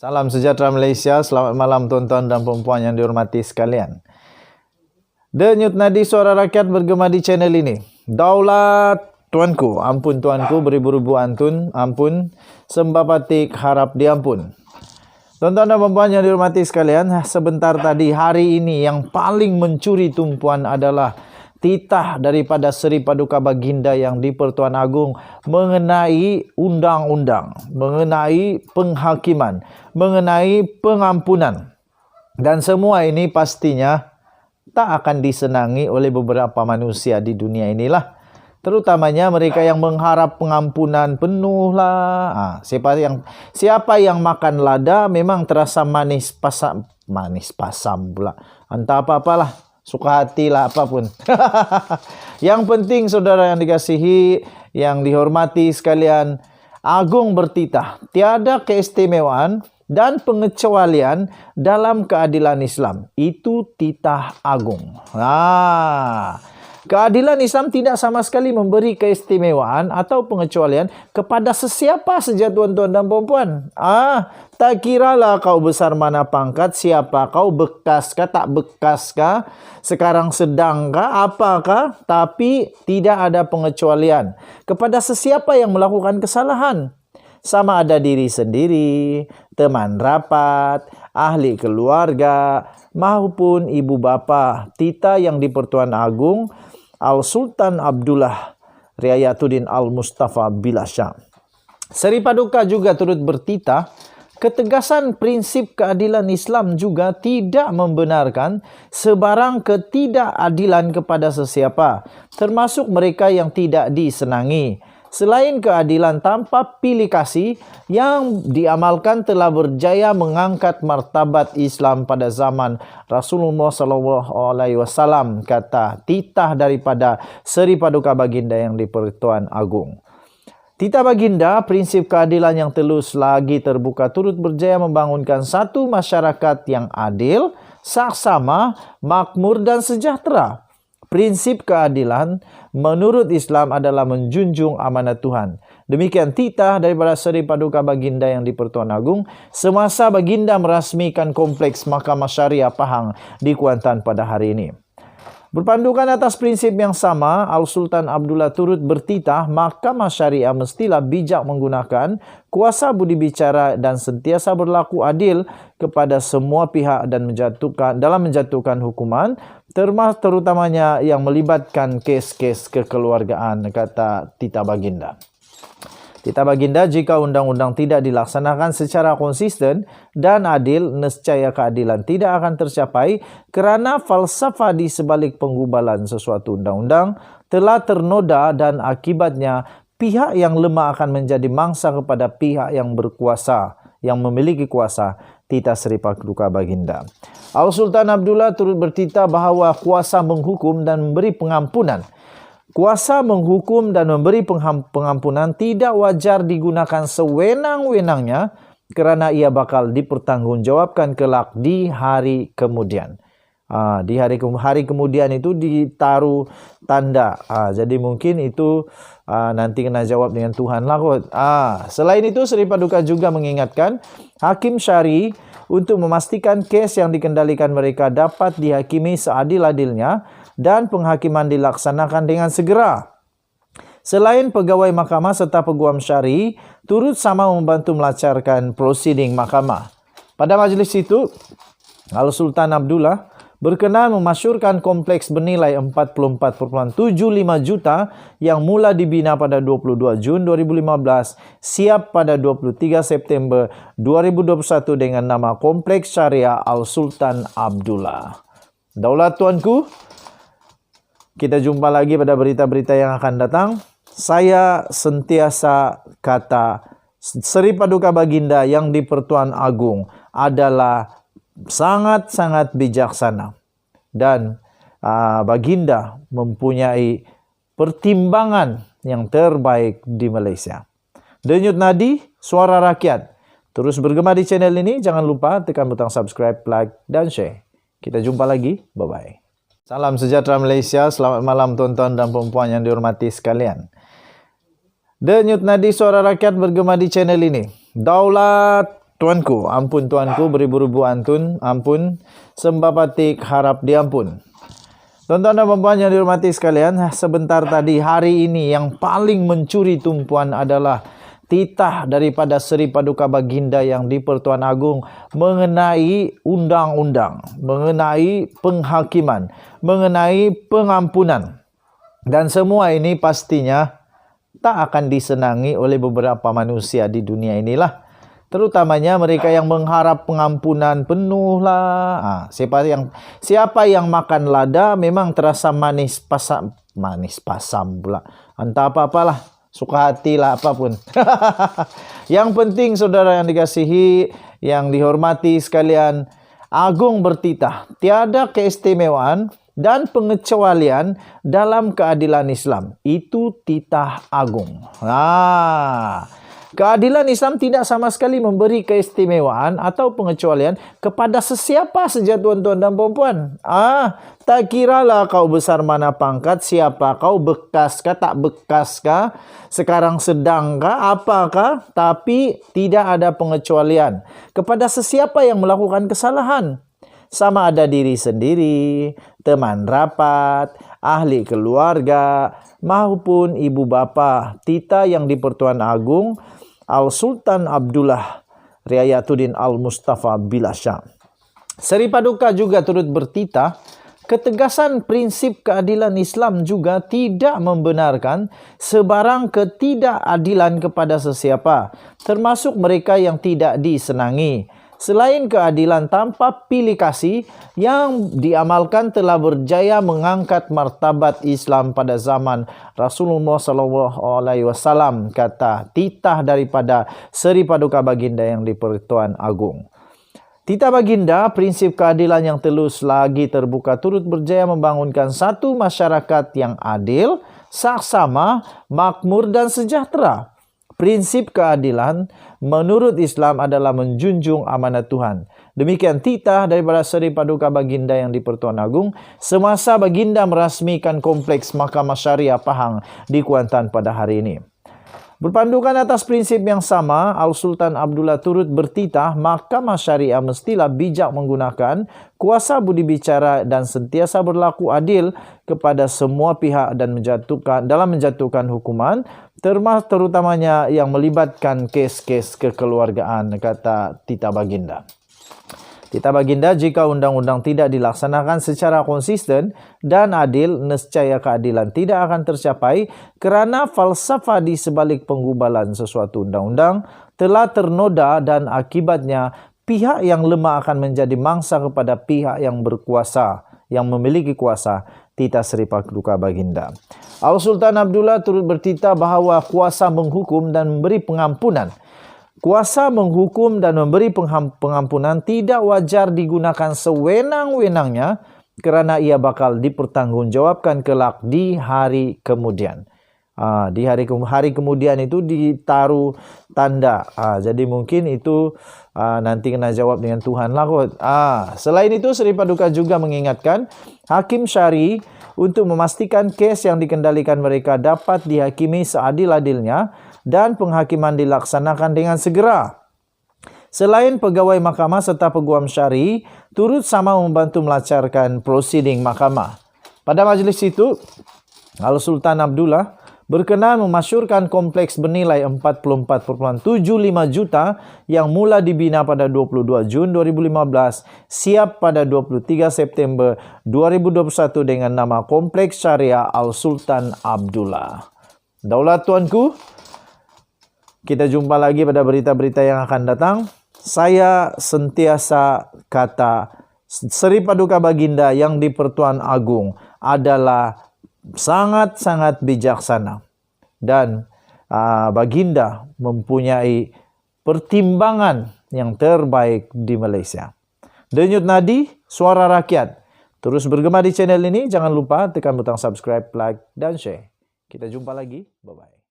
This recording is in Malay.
Salam sejahtera Malaysia, selamat malam tuan-tuan dan puan-puan yang dihormati sekalian. Denyut nadi suara rakyat bergema di channel ini. Daulat tuanku, ampun tuanku, beribu-ribu ampun, sembah patik harap diampun. Tuan-tuan dan puan-puan yang dihormati sekalian, sebentar tadi hari ini yang paling mencuri tumpuan adalah titah daripada Seri Paduka Baginda yang di Pertuan Agong mengenai undang-undang, mengenai penghakiman, mengenai pengampunan. Dan semua ini pastinya tak akan disenangi oleh beberapa manusia di dunia inilah. Terutamanya mereka yang mengharap pengampunan penuh lah. Siapa yang makan lada memang terasa manis pasam pula. Entah apa-apalah. Suka hati lah apapun. Yang penting saudara yang dikasihi, yang dihormati sekalian, Agong bertitah tiada keistimewaan dan pengecualian dalam keadilan Islam. Itu titah Agong. Keadilan Islam tidak sama sekali memberi keistimewaan atau pengecualian kepada sesiapa saja tuan-tuan dan puan-puan. Tak kiralah kau besar mana pangkat, siapa kau, bekaskah, tak bekaskah, sekarang sedangkah, apakah, tapi tidak ada pengecualian kepada sesiapa yang melakukan kesalahan. Sama ada diri sendiri, teman rapat, ahli keluarga, maupun ibu bapa. Titah yang di Pertuan Agong Al-Sultan Abdullah Riayatuddin Al-Mustafa Bilasyam. Seri Paduka juga turut bertitah, ketegasan prinsip keadilan Islam juga tidak membenarkan sebarang ketidakadilan kepada sesiapa, termasuk mereka yang tidak disenangi. Selain keadilan tanpa pilih kasih yang diamalkan telah berjaya mengangkat martabat Islam pada zaman Rasulullah SAW, kata titah daripada Seri Paduka Baginda yang di Pertuan Agong. Titah Baginda, prinsip keadilan yang telus lagi terbuka, turut berjaya membangunkan satu masyarakat yang adil, saksama, makmur dan sejahtera. Prinsip keadilan menurut Islam adalah menjunjung amanat Tuhan. Demikian titah daripada Seri Paduka Baginda yang di Pertuan Agong semasa Baginda merasmikan kompleks Mahkamah Syariah Pahang di Kuantan pada hari ini. Berpandukan atas prinsip yang sama, Al-Sultan Abdullah turut bertitah Mahkamah Syariah mestilah bijak menggunakan kuasa budi bicara dan sentiasa berlaku adil kepada semua pihak dan dalam menjatuhkan hukuman, terutamanya yang melibatkan kes-kes kekeluargaan, kata titah Baginda. Titah Baginda, jika undang-undang tidak dilaksanakan secara konsisten dan adil, nescaya keadilan tidak akan tercapai kerana falsafah di sebalik penggubalan sesuatu undang-undang telah ternoda dan akibatnya pihak yang lemah akan menjadi mangsa kepada pihak yang berkuasa, yang memiliki kuasa. Titah Seri Paduka Baginda. Al-Sultan Abdullah turut bertitah bahawa kuasa menghukum dan memberi pengampunan. Kuasa menghukum dan memberi pengampunan tidak wajar digunakan sewenang-wenangnya kerana ia bakal dipertanggungjawabkan kelak di hari kemudian. Di hari kemudian itu ditaruh tanda. Jadi mungkin itu nanti kena jawab dengan Tuhan lah kot. Selain itu, Seri Paduka juga mengingatkan hakim syari untuk memastikan kes yang dikendalikan mereka dapat dihakimi seadil-adilnya dan penghakiman dilaksanakan dengan segera. Selain pegawai mahkamah serta peguam syari turut sama membantu melancarkan prosiding mahkamah. Pada majlis itu, Al-Sultan Abdullah berkenan memasyurkan kompleks bernilai 44.75 juta yang mula dibina pada 22 Jun 2015 siap pada 23 September 2021 dengan nama Kompleks Syariah Al-Sultan Abdullah. Daulat tuanku, kita jumpa lagi pada berita-berita yang akan datang. Saya sentiasa kata Seri Paduka Baginda yang di Pertuan Agong adalah sangat-sangat bijaksana. Dan Baginda mempunyai pertimbangan yang terbaik di Malaysia. Denyut nadi, suara rakyat. Terus bergema di channel ini. Jangan lupa tekan butang subscribe, like dan share. Kita jumpa lagi. Bye-bye. Salam sejahtera Malaysia, selamat malam tuan-tuan dan puan-puan yang dihormati sekalian. Denyut nadi suara rakyat bergema di channel ini. Daulat Tuanku, ampun tuanku, beribu-ribu ampun, sembah patik harap diampun. Tuan-tuan dan puan yang dihormati sekalian, sebentar tadi hari ini yang paling mencuri tumpuan adalah titah daripada Seri Paduka Baginda yang di Pertuan Agong mengenai undang-undang, mengenai penghakiman, mengenai pengampunan. Dan semua ini pastinya tak akan disenangi oleh beberapa manusia di dunia inilah. Terutamanya mereka yang mengharap pengampunan penuh lah. Siapa yang makan lada memang terasa manis pasam pula. Entah apa-apalah, suka hati lah apapun. Yang penting saudara yang dikasihi, yang dihormati sekalian, Agung bertitah, tiada keistimewaan dan pengecualian dalam keadilan Islam. Itu titah agung. Keadilan Islam tidak sama sekali memberi keistimewaan atau pengecualian kepada sesiapa saja tuan-tuan dan puan-puan. Tak kiralah kau besar mana pangkat, siapa kau, bekaskah, tak bekaskah, sekarang sedangkah, apakah, tapi tidak ada pengecualian kepada sesiapa yang melakukan kesalahan. Sama ada diri sendiri, teman rapat, ahli keluarga, maupun ibu bapa. Titah yang di Pertuan Agong Al-Sultan Abdullah Riayatuddin Al-Mustafa Bilasya. Seri Paduka juga turut bertitah, ketegasan prinsip keadilan Islam juga tidak membenarkan sebarang ketidakadilan kepada sesiapa, termasuk mereka yang tidak disenangi. Selain keadilan tanpa pilih kasih yang diamalkan telah berjaya mengangkat martabat Islam pada zaman Rasulullah SAW, kata titah daripada Seri Paduka Baginda yang di Pertuan Agong. Titah Baginda, prinsip keadilan yang telus lagi terbuka, turut berjaya membangunkan satu masyarakat yang adil, saksama, makmur dan sejahtera. Prinsip keadilan menurut Islam adalah menjunjung amanat Tuhan. Demikian titah daripada Seri Paduka Baginda yang di Pertuan Agong semasa Baginda merasmikan kompleks Mahkamah Syariah Pahang di Kuantan pada hari ini. Berpandukan atas prinsip yang sama, Al-Sultan Abdullah turut bertitah, Mahkamah Syariah mestilah bijak menggunakan kuasa budi bicara dan sentiasa berlaku adil kepada semua pihak dan dalam menjatuhkan hukuman, terutamanya yang melibatkan kes-kes kekeluargaan, kata titah Baginda. Titah Baginda, jika undang-undang tidak dilaksanakan secara konsisten dan adil, nescaya keadilan tidak akan tercapai kerana falsafah di sebalik penggubalan sesuatu undang-undang telah ternoda dan akibatnya pihak yang lemah akan menjadi mangsa kepada pihak yang berkuasa, yang memiliki kuasa. Titah Seri Paduka Baginda. Al-Sultan Abdullah turut bertitah bahawa kuasa menghukum dan memberi pengampunan. Kuasa menghukum dan memberi pengampunan tidak wajar digunakan sewenang-wenangnya kerana ia bakal dipertanggungjawabkan kelak di hari kemudian. Di hari kemudian itu ditaruh tanda. Jadi mungkin itu nanti kena jawab dengan Tuhan lah kot. Selain itu, Seri Paduka juga mengingatkan hakim syari untuk memastikan kes yang dikendalikan mereka dapat dihakimi seadil-adilnya dan penghakiman dilaksanakan dengan segera. Selain pegawai mahkamah serta peguam syari turut sama membantu melancarkan prosiding mahkamah. Pada majlis itu, Al-Sultan Abdullah berkenan memasyurkan kompleks bernilai 44.75 juta yang mula dibina pada 22 Jun 2015 siap pada 23 September 2021 dengan nama Kompleks Syariah Al-Sultan Abdullah. Daulat tuanku, kita jumpa lagi pada berita-berita yang akan datang. Saya sentiasa kata Seri Paduka Baginda yang di Pertuan Agong adalah sangat-sangat bijaksana dan Baginda mempunyai pertimbangan yang terbaik di Malaysia. Denyut Nadi, Suara Rakyat. Terus bergema di channel ini. Jangan lupa tekan butang subscribe, like dan share. Kita jumpa lagi. Bye-bye.